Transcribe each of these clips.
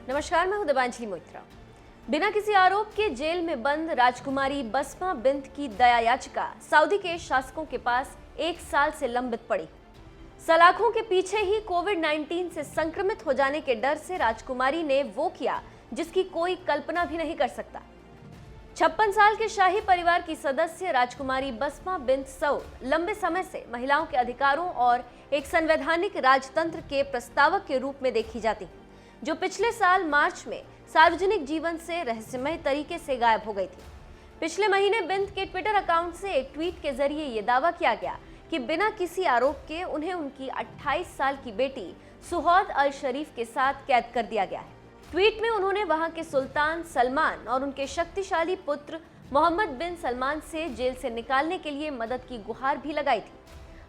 नमस्कार, मैं हूं दिबांजलि मोइत्रा। बिना किसी आरोप के जेल में बंद राजकुमारी बसमा बिंत की दया याचिका सऊदी के शासकों के पास 1 साल से लंबित पड़ी। सलाखों के पीछे ही कोविड-19 से संक्रमित हो जाने के डर से राजकुमारी ने वो किया जिसकी कोई कल्पना भी नहीं कर सकता। 56 साल के शाही परिवार की सदस्य राजकुमारी बसमा बिंत सऊद लंबे समय से महिलाओं के अधिकारों और एक संवैधानिक राजतंत्र के प्रस्तावक के रूप में देखी जाती, जो पिछले साल मार्च में सार्वजनिक जीवन से रहस्यमय तरीके से गायब हो गई थी। पिछले महीने बिंत के ट्विटर अकाउंट से एक ट्वीट के जरिए ये दावा किया गया कि बिना किसी आरोप के उन्हें उनकी 28 साल की बेटी सुहौद अल शरीफ के साथ कैद कर दिया गया है। ट्वीट में उन्होंने वहां के सुल्तान सलमान और उनके शक्तिशाली पुत्र मोहम्मद बिन सलमान से जेल से निकालने के लिए मदद की गुहार भी लगाई थी।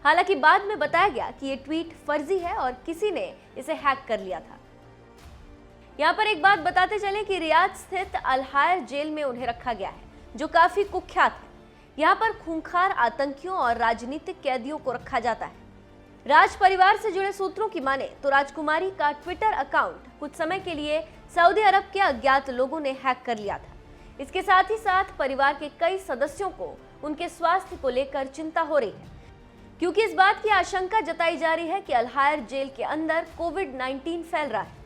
हालांकि बाद में बताया गया कि ये ट्वीट फर्जी है और किसी ने इसे हैक कर लिया था। यहाँ पर एक बात बताते चलें कि रियाद स्थित अल हायर जेल में उन्हें रखा गया है, जो काफी कुख्यात है। यहाँ पर खूंखार आतंकियों और राजनीतिक कैदियों को रखा जाता है। राज परिवार से जुड़े सूत्रों की माने तो राजकुमारी का ट्विटर अकाउंट कुछ समय के लिए सऊदी अरब के अज्ञात लोगों ने हैक कर लिया था। इसके साथ ही साथ परिवार के कई सदस्यों को उनके स्वास्थ्य को लेकर चिंता हो रही है, क्योंकि इस बात की आशंका जताई जा रही है कि अल हायर जेल के अंदर कोविड-19 फैल रहा है।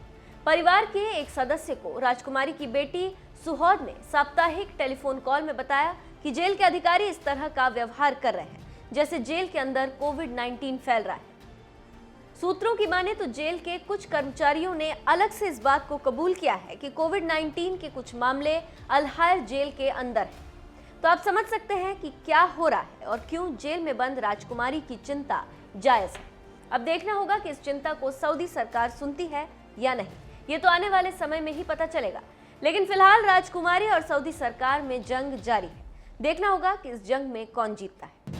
परिवार के एक सदस्य को राजकुमारी की बेटी सुहौद ने साप्ताहिक टेलीफोन कॉल में बताया कि जेल के अधिकारी इस तरह का व्यवहार कर रहे हैं जैसे जेल के अंदर कोविड-19 फैल रहा है। सूत्रों की माने तो जेल के कुछ कर्मचारियों ने अलग से इस बात को कबूल किया है कि कोविड-19 के कुछ मामले अल हायर जेल के अंदर हैं। तो आप समझ सकते हैं कि क्या हो रहा है और क्यों जेल में बंद राजकुमारी की चिंता जायज है। अब देखना होगा कि इस चिंता को सऊदी सरकार सुनती है या नहीं, ये तो आने वाले समय में ही पता चलेगा। लेकिन फिलहाल राजकुमारी और सऊदी सरकार में जंग जारी है। देखना होगा कि इस जंग में कौन जीतता है।